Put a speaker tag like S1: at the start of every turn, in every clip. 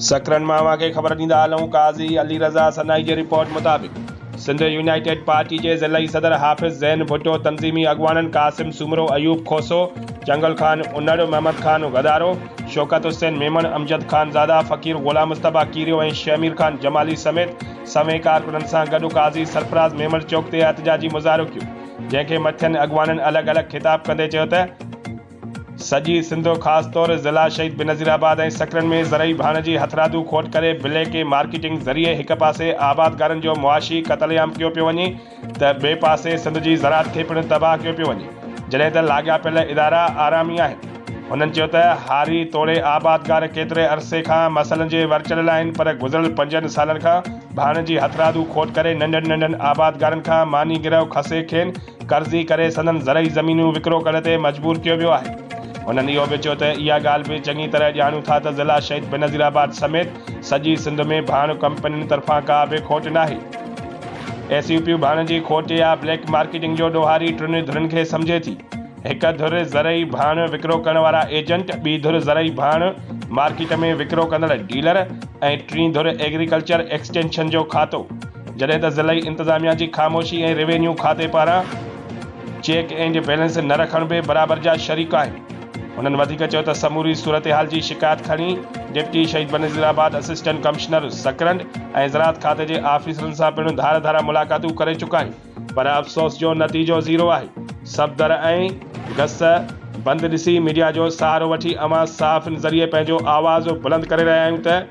S1: सकरन मावा के ख़बर ॾींदा हलूं। काज़ी अली रज़ा सनाई जी रिपोर्ट मुताबिक़ सिंध यूनाइटेड पार्टी के ज़िलई सदर हाफ़िज़ ज़ैन भुट्टो, तंज़ीमी अगवाननि कासिम सूमरो, अयूब खोसो, जंगल खान उन्नड़, महमद खान गदारो, शौकत हुसैन मेमन, अमजद खान ज़ादा, फ़कीर ग़ुलाम मुस्तफ़ा कीरियो ऐं शमीर खान जमाली समेत समें कारकुननि सां गॾु काज़ी सरफराज़ मेमन चौक ते एहतजाजी मुज़ाहिरो कयो, जंहिंखे मथियनि अगवाननि अलॻि अलॻि ख़िताब कंदे चयो त सॼी सिंधो ख़ासि तौर ज़िला शहीद बेनज़ीराबाद ऐं सकरन में ज़रई भाण जी हथरादू खोट करे ब्लैक मार्केटिंग ज़रिए हिक पासे आबादगारनि जो मुआशी क़त्लेआम कयो पियो वञे त ॿिए पासे सिंध जी ज़राअत खे पिणु तबाह कयो पियो वञे, जॾहिं त लाॻापियल इदारा आरामी आहिनि। हुननि चयो त हारी तोड़े आबादगार केतिरे अरसे खां मसइलनि जे वरचलियल आहिनि, पर गुज़िरियल 5 सालनि खां भाण जी हथरादू खोट करे नंढनि नंढनि आबादगारनि खां मानी गिरह खसे खेनि कर्ज़ी करे संदन ज़रई ज़मीनूं विकिरो करण ते मजबूर कयो वियो आहे। उन्हनि इहो बि चयो त इहा ॻाल्हि बि चङी तरह ॼाणूं था त ज़िला शहीद बेनज़ीराबाद समेत सॼी सिंध में भाण कंपनियुनि तरफ़ां का बि खोट नाहे। SUP भाण जी खोट या ब्लैक मार्केटिंग जो ॾोहारी टिनि धुरनि खे सम्झे थी। हिक धुर ज़रई भाण विकिरो करण वारा एजेंट, ॿी धुर ज़रई भाण मार्केट में विकिरो कंदड़ डीलर ऐं टीं धुर एग्रीकल्चर एक्सटेंशन जो खातो, जॾहिं त ज़िलई इंतिज़ामिया जी ख़ामोशी ऐं रेवेन्यू खाते पारां चेक एंड बैलेंस न रखण बि बराबरि जा शरीक आहिनि। उन्हनि वधीक चयो त समूरी सूरत हाल जी शिकायत खणी डिप्टी शहीद बेनज़ीराबाद असिस्टेंट कमिश्नर सकरन ऐं ज़राअत खाते जे आफ़ीसरनि सां पिणु धार धारा मुलाक़ातूं करे चुका आहियूं, पर अफ़सोस जो नतीजो ज़ीरो आहे। सफ़दर ऐं गस बंदि ॾिसी मीडिया जो सहारो वठी अवां साफ़ ज़रिए पंहिंजो आवाज़ बुलंद करे रहिया आहियूं त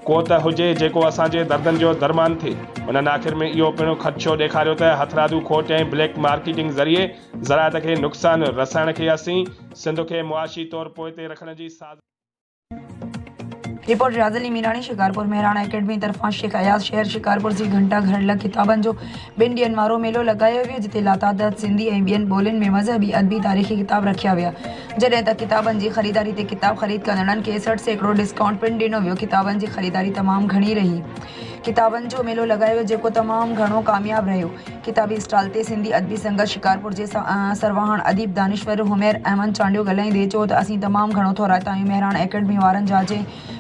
S1: को त हुजे जेको असांजे दर्दनि जो दरमान थिए। उन्हनि आख़िर में इहो पिणु ख़दशो ॾेखारियो त हथरादू खोट ऐं ब्लैक मार्केटिंग ज़रिए ज़राअत खे नुक़सानु रसाइण खे असीं सिंध खे मुआशी तौर पोइ ते रखण जी साज़।
S2: रिपोर्ट रियाज़ अली मीरानी, शिकारपुर। मेहराणा अकेडमी तरफ़ां शेख अयाज़ शहर शिकारपुर जी घंटा घर लॻ किताबनि जो 2 ॾींहनि वारो मेलो लॻायो वियो, जिते लातादाद सिंधी ऐं ॿियनि ॿोलियुनि में मज़हबी, अदबी, तारीख़ी किताब रखिया विया, जॾहिं त किताबनि जी ख़रीदारी ते किताब ख़रीद कंदड़नि खे 60% डिस्काउंट पिणु ॾिनो वियो। किताबनि जी ख़रीदारी तमामु घणी रही। किताबनि जो मेलो लॻायो वियो जेको तमामु घणो कामयाबु रहियो। किताबी स्टॉल ते सिंधी अदबी संगत शिकारपुर जे सरवाहण अदीब दानिश्वर हुमैर अहमद चांडियो ॻाल्हाईंदे चयो त असीं तमामु घणो थोराता आहियूं मेहराणा अकेडमी वारनि जा जे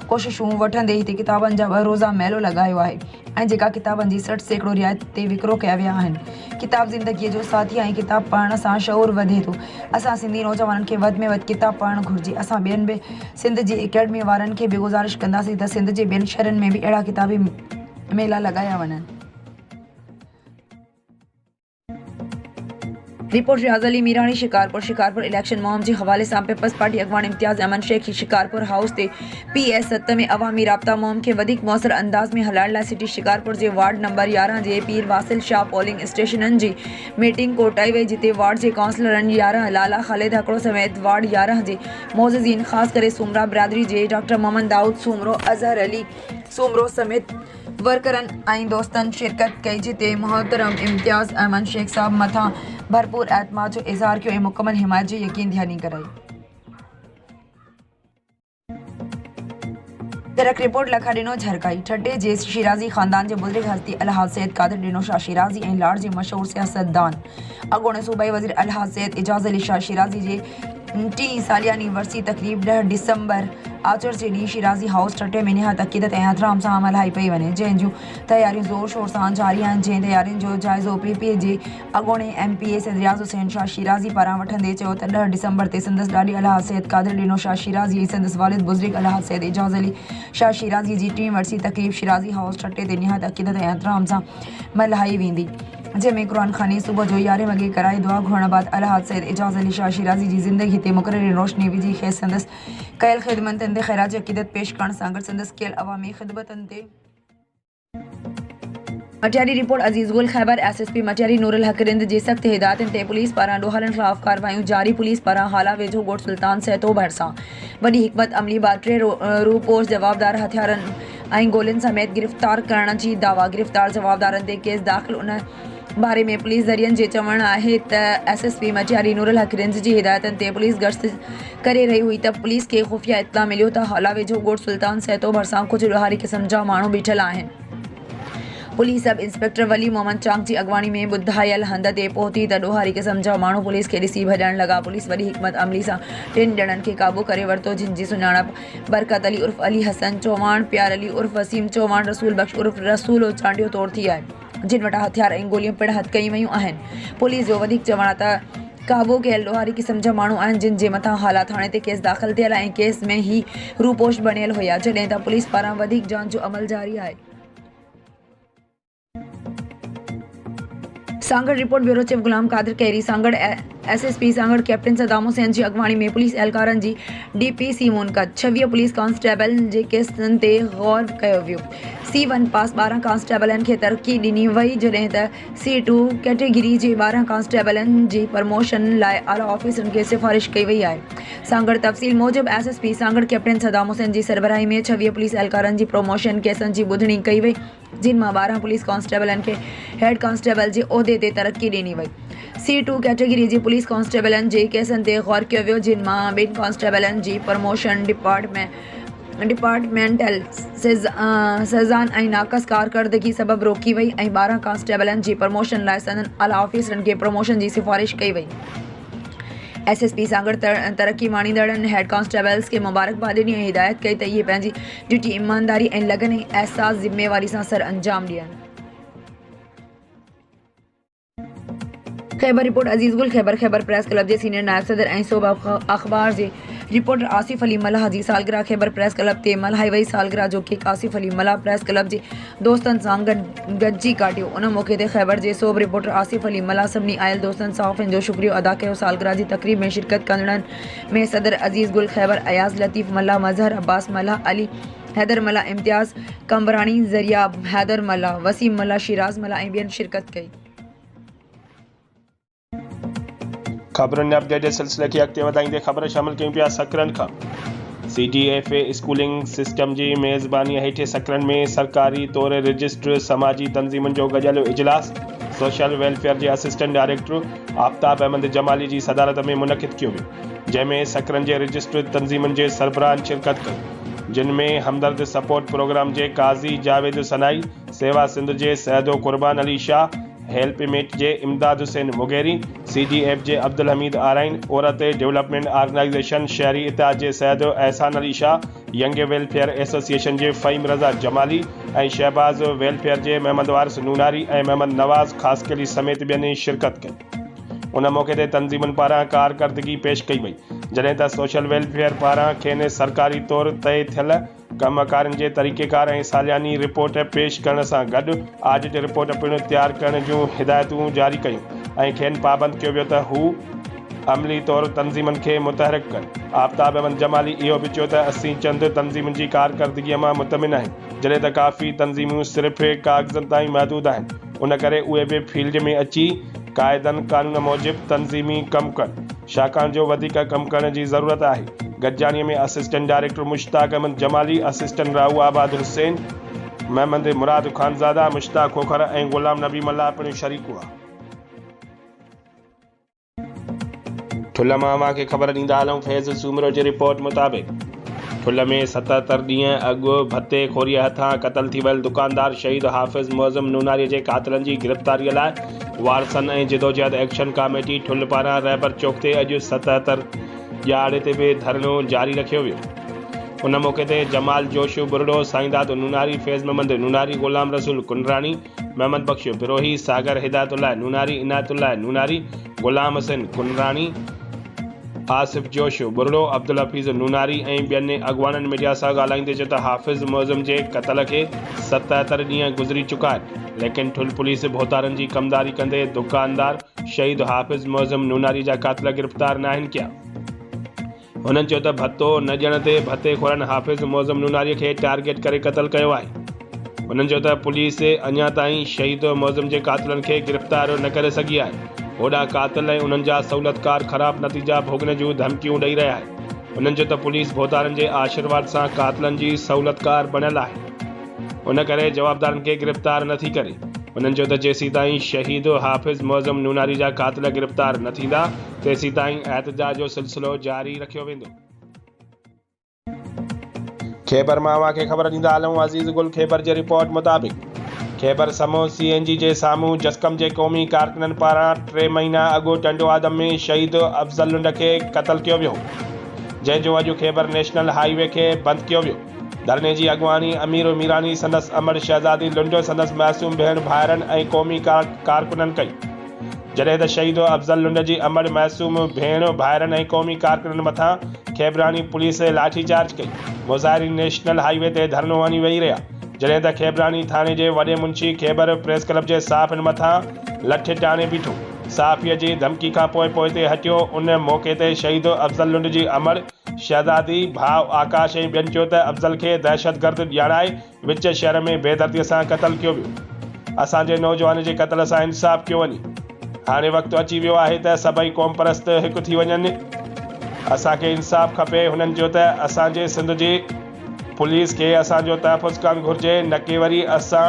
S2: कोशिशूं वठंदे हिते किताबनि जा 2 रोज़ा मेलो लॻायो आहे ऐं जेका किताबनि जी 60% रियायत ते विकिरो कया विया आहिनि। किताब ज़िंदगीअ जो साथी ऐं किताब पढ़ण सां शऊर वधे थो। असां सिंधी नौजवाननि खे वधि में वधि किताब पढ़णु घुरिजे। असां ॿियनि बि सिंध जी अकेडमी वारनि खे बि गुज़ारिश कंदासीं त सिंध जे ॿियनि शहरनि में बि अहिड़ा किताबी मेला लॻाया वञनि। रिपोर्ट रियाज़ अली मीरानी, शिकारपुर। शिकारपुर इलेक्शन मुहिम जे हवाले सां पीपल्स पार्टी अगवान इम्तियाज़ अहमद शेख शिकारपुर हाउस ते PS 7 में अवामी राब्ता मुहिम खे वधीक मुअसर अंदाज़ में हलाइण लाइ सिटी शिकारपुर जे वार्ड नंबर 11 जे पीर वासिल शाह पोलिंग स्टेशननि जी मीटिंग कोटाई वई, जिते वार्ड जे काउंसलरनि 11 लाला ख़ालिद हकड़ो समेत वार्ड 11 जे मोज़िज़ीन ख़ासि करे सूमरा बिरादरी जे डॉक्टर मोहम्मद दाऊद सूमरो, अज़हर अली सूमरो समेत वर्करनि ऐं दोस्तनि शिरकत कई, जिते मोहतरम इम्तियाज़ अहमद शेख साहब मथां भरपूर एतमाद जो इज़हार कियो ऐं मुकम्मल हिमायत जी यकीन दहानी कराई। तरक रिपोर्ट लखा ॾिनो झरकाई। ठटे जे शिराज़ी ख़ानदान जे बुज़ुर्ग हस्ती अलहाज सैयद कादिर ॾिनो शाह शिराज़ी ऐं लाड़ जे मशहूर सियासतदान अॻूणे सूबाई वज़ीर अलहाज सैयद एजाज़ अली शाह शिराज़ी जे 3 सालियानी वरसी तक़रीब 10 डिसंबर आचर जे ॾींहुं शिराज़ी हाउस ठटे में निहायत अक़ीदत ऐं एहतराम सां हलाही पई वञे, जंहिं जूं तयारियूं ज़ोर शोर सां जारी आहिनि। जंहिं तयारियुनि जो जाइज़ो PP जे अॻूणे MPA सैयद रियाज़ हुसैन शाह शिराज़ी पारां वठंदे चयो त 10 डिसंबर ते संदसि ॾाॾी अलहाज सैयद कादिर ॾिनो शाह शिराज़ी ऐं संदसि वालिद बुज़ुर्ग अलहाज सैयद एजाज़ अली शाह शिराज़ी जी 3 वरसी तक़रीब शिराज़ी हाउस ठटे ते निहायत अक़ीदत ऐं एहतराम सां मल्हाई वेंदी, जंहिंमें क़ुरान ख़ानी सुबुह जो 11 वॻे कराई दुआ घुरण बाद अलहाज सैयद एजाज़ अली शाह शिराज़ी जी ज़िंदगी ते मुक़ररी रोशनी विझी खेसि संदसि कयल ख़िदमतनि ते ख़ैराज अक़ीदत पेश करण सां गॾु संदसि कयल अवामी ख़िदमतनि ते मटियारी। रिपोर्ट अज़ीज़ गुल खैबर। SSP मटियारी नूरुल हक रिंद जे सख़्त हिदायतुनि ते पुलिस पारां ॾोहलनि ख़िलाफ़ कार्रवायूं जारी। पुलिस पारां हाला वेझो ॻोठ सुल्तान सहतो भरिसां वॾी हिकमत अमली बार 3 रूपोश जवाबदार हथियारनि ऐं गोलियुनि समेत गिरफ़्तार करण जी दावा। गिरफ़्तार जवाबदारनि ते केस दाख़िल। उन बारे में पुलिस ज़रियनि जे चवणु आहे त SSP मटियारी नूरुल हक रिंद जी हिदायतुनि ते पुलिस गश्त करे रही हुई त पुलिस खे खुफ़िया इत्तला मिलियो त हाला वेझो ॻोठ सुल्तान सहतो भरिसां कुझु ॾोहारी क़िस्म जा माण्हू बीठल आहिनि। पुलिस सब इंस्पेक्टर वली मोहम्मद चांग जी अगवानी में ॿुधायल हंध ते पहुती त ॾोहारी क़िस्म जा माण्हू पुलिस खे ॾिसी भॼण लॻा। पुलिस वरी हिकमत अमली सां 3 ॼणनि खे क़ाबू करे वरितो, जिन जी सुञाणप बरकत अली उर्फ अली हसन चौहान, प्यार अली उर्फ वसीम चौहान, रसूल बख्श उर्फ रसूल चांडियो तौर थी आहे, जिन वटां हथियार ऐं गोलियूं पिण हथ कई वयूं आहिनि। पुलिस जो वधीक चवण आहे त क़ाबू कयल ॾोहारी क़िस्म जा माण्हू आहिनि, जिन जे मथां हाला थाणे ते केस दाख़िल थियल ऐं केस में ही रूपोश बणियल हुया, जॾहिं त पुलिस पारां वधीक जांच जो अमल जारी आहे। Sanghar report bureau chief Ghulam Qadir कैरी सांगड़ एसएसपी सांगड़ कैप्टन सदाम हुसैन जी अगवानी में पुलिस एहलकारनि जी डीपीसी मुनक़द 26 पुलिस कांस्टेबलनि जे केसनि ते गौर कयो वियो। C1 पास 12 कांस्टेबलनि खे तरक़ी ॾिनी वई, जॾहिं त C2 कैटेगरी जे 12 कांस्टेबलनि जी प्रमोशन लाइ आला ऑफिसरनि खे सिफारिश कई वई आहे। सांगड़ तफ़सील मूजिबि एसएसपी सांगड़ कैप्टन सदाम हुसैन जी सरबराही में 26 पुलिस एहलकारनि जी प्रमोशन केसनि जी ॿुधणी कई वई, जिन मां 12 पुलिस कांस्टेबलनि खे हेड कांस्टेबल जे उहिदे ते तरक़ी ॾिनी वई। C2 कैटेगरी जे पुलिस कांस्टेबलनि जे केसनि ते गौर कयो वियो, जिन मां 2 कांस्टेबलनि जी प्रमोशन डिपार्टमेंटल सज़ान ऐं नाक़स कारकर्दगी सबबि रोकी वई ऐं 12 कांस्टेबलनि जी प्रमोशन लाइ संदन आला ऑफिसरनि खे प्रमोशन जी सिफारिश कई वई। एसएसपी सांगड़ तरक़ी माणींदड़नि हेड कांस्टेबल्स खे मुबारकबाद ॾिनी ऐं हिदायत कई त इहे पंहिंजी ड्यूटी ईमानदारी ऐं लगन ऐं एहसास ज़िम्मेवारी सां सर अंजाम ॾियनि। खैबर रिपोर्ट अजीज गुल खैबर प्रेस क्लब जे सीनियर नायब सदर ऐं सोबा अख़बार जे रिपोर्टर आसिफ अली मल्लाह जी सालगिरह खैबर प्रेस क्लब ते मल्हाई वई। सालगिरह जो केक आसिफ अली मल्लाह प्रेस क्लब जे दोस्तनि सां गॾिजी काटियो। उन मौक़े ते खैबर जे सोब रिपोर्टर आसिफ अली मल्लाह सभिनी आयल दोस्तनि सहाफ़ियुनि जो शुक्रियो अदा कयो। सालगिरह जी तक़रीब में शिरकत कंदड़नि में सदर अजीज गुल खैबर, अयाज़ लतीफ़ मल्लाह, मज़हर अब्बास मल्लाह, अली हैदर मल्लाह, इम्तियाज़ कंबरानी, ज़रिया हैदर मल्लाह, वसीम मल्लाह, शिराज मल्लाह ऐं ॿियनि शिरकत कई।
S1: ख़बरुनि अपडेट जे सिलसिले खे अॻिते वधाईंदे ख़बर शामिल कयूं पिया सकरन खां। CDFA स्कूलिंग सिस्टम जी मेज़बानी हेठि सकरन में सरकारी तौर रजिस्टर समाजी तंज़ीमुनि जो गॾियल इजलास सोशल वेलफेयर जे असिस्टेंट डायरेक्टर आफ्ताब अहमद जमाली जी सदारत में मुनक़िद कयो वियो, जंहिंमें सकरन जे रजिस्टर तंज़ीमुनि जे सरबराहनि शिरकत कई, जिन में हमदर्द सपोर्ट प्रोग्राम जे काज़ी जावेद सनाई, सेवा सिंध जे सैदो कुर्बान अली शाह, हेल्पमेट जे इमदाद हुसैन मुगेरी, CDF जे अब्दुल हमीद आराइन, औरत डेवलपमेंट ऑर्गेनाइजेशन शहरी इत्तेहाद जे Saido Ehsan Ali Shah, young welfare association जे फ़हीम रज़ा जमाली ऐं शहबाज वेलफेयर जे महमद वारिस नूनारी ऐं महमद नवाज़ ख़ासकली समेत ॿियनि शिरकत कई। उन मौक़े ते तंज़ीमुनि पारां कारकर्दगी पेश कई वई, जॾहिं त सोशल वेलफेयर पारां खेनि सरकारी तौर तय थियल कमकारनि जे तरीक़ेकार ऐं सालियानी रिपोर्ट पेश करण सां गॾु ऑडिट रिपोर्ट पिणु तयारु करण जूं हिदायतूं जारी कयूं ऐं खेनि पाबंद कयो वियो त हू अमली तौर तंज़ीमुनि खे मुतहरिक कनि। आफ्ताब अहमद जमाली इहो बि चयो त असीं चंद तंज़ीमुनि जी कारकर्दगीअ मां मुतमिन आहियूं, जॾहिं त काफ़ी तंज़ीमूं सिर्फ़ु कागज़नि ताईं महदूद आहिनि। उन करे उहे बि फील्ड में अची क़ाइदनि क़ानून मूजिबि तंज़ीमी कमु कनि, छाकाणि जो वधीक कमु करण जी ज़रूरत आहे। गॾिजाणीअ में assistant director Mushtaq Ahmed Jamali, assistant Rahu Abad Hussain, Muhammad मुराद ख़ानज़ादा, मुश्ताक खोखर ऐं ग़ुलाम नबी मल्लाह पिणु शरीक हुआ। ठुल मां अव्हांखे ख़बर ॾींदा हलूं फैज़ सूमरो जी रिपोर्ट मुताबिक़ ठुल में 77 ॾींहं अॻु भत्ते खोरीअ हथां क़तल थी वियल दुकानदार शहीद हाफ़िज़ मुअज़्ज़म नूनारीअ जे क़ातिलनि जी गिरफ़्तारीअ लाइ वारसनि ऐं जिदोजहद एक्शन कमेटी ठुल पारां रहबर चौक ते अॼु 77 ॼाड़े ते बि धरनो जारी रखियो वियो। उन मौक़े ते जमाल जोशु बुरड़ो, साईंदाद नूनारी, फैज़ महमद नूनारी, ग़ुलाम रसूल कुनरानी, महमद बख्श बिरोही, सागर हिदायतुल्लाह नूनारी, इनायतुल्लाह नूनारी, ग़ुलाम हसन कुनरानी, आसिफ जोशु बुरड़ो, अब्दुल हफ़ीज़ नूनारी ऐं ॿियनि अॻवाननि मीडिया सां ॻाल्हाईंदे चयो त हाफ़िज़ मुअज़्ज़म जे क़तल खे 77 ॾींहं गुज़री चुका आहिनि, लेकिन ठुल पुलिस भोतारनि जी कमदारी कंदे दुकानदार शहीद हाफ़िज़ मुअज़्ज़म नूनारी जा क़ातिल गिरफ़्तार न आहिनि कया। हुननि चयो त भत्तो न ॾियण ते भत्ते खोरनि हाफ़िज़ मुअज़्ज़म नूनारीअ खे टारगेट करे क़तल कयो आहे। हुननि चयो त पुलिस अञा ताईं शहीद मुअज़्ज़म जे क़ातिलनि खे गिरफ़्तार न करे सघी आहे। होॾा क़ातिल ऐं उन्हनि जा सहूलियतकार ख़राब नतीजा भोगण जूं धमकियूं ॾेई रहिया आहिनि। हुननि चयो त पुलिस भोतारनि जे आशीर्वाद सां क़ातिलनि जी सहूलियतकार बणियल आहे, उन करे जवाबदारनि खे गिरफ़्तार नथी करे। हुननि चयो त जेसीं ताईं शहीद हाफ़िज़ मुअज़्ज़म नूनारी जा क़ातिल गिरफ़्तार न थींदा तेसीं ताईं एहतजाज जो सिलसिलो जारी रखियो वेंदो। खैबर मां अव्हांखे ख़बर ॾींदा हलूं अज़ीज़ गुल खैबर जे रिपोर्ट मुताबिक़ खैबर समूह CNG जे साम्हूं जस्कम जे क़ौमी कारकुननि पारां 3 महीना अॻु टंडो आदम में शहीद अफ़ज़ल लुंड खे क़त्ल कयो वियो, जंहिंजो अॼु खैबर नेशनल हाईवे खे बंदि कयो वियो। धरने जी अॻुवानी अमीर मीरानी संदसि अमर शहज़ादी लुंड संदसि मासूम भेण भाइरनि ऐं क़ौमी कारकुननि कई। जॾहिं त शहीद अफ़ज़ल लुंड जी अमर मासूम भेण भाइरनि ऐं क़ौमी कारकुननि मथां खैबरानी पुलिस लाठीचार्ज कई। मुज़ाहिरीन नेशनल हाईवे ते धरनो हणी वेही रहिया, जॾहिं त खैबरानी थाणे जे वॾे मुंशी खैबर प्रेस क्लब जे साफ़िन मथां लठ टाणे बीठो। साफ़ीअ जी धमकी खां पोइ ते हटियो। उन मौक़े ते शहीद अफ़ज़ल लुंड जी अमर शहज़ादी भाउ आकाश ऐं ॿियनि चयो त अफ़ज़ल खे दहशतगर्द ॼाणाए विच शहर में बेदर्दीअ सां क़त्ल कयो वियो। असांजे नौजवान जे क़त्ल सां इंसाफ़ कयो वञे। हाणे वक़्तु अची वियो आहे त सभई क़ौम परस्त हिकु थी वञनि। असांखे इंसाफ़ खपे। हुननि चयो त असांजे सिंध जी पुलिस खे असांजो तहफ़ुज़ करणु घुरिजे, न कि वरी असां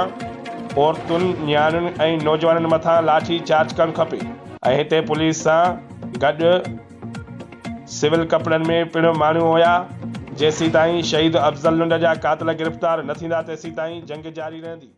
S1: औरतुनि, नियाणियुनि ऐं नौजवाननि मथां लाठी चार्ज करणु खपे। ऐं हिते पुलिस सां गॾु सिविल कपिड़नि में पिणु माण्हू हुया। जेसीं ताईं शहीद अफ़ज़ल लुंड जा क़ातिल गिरफ़्तार न थींदा तेसीं ताईं जंग जारी रहंदी।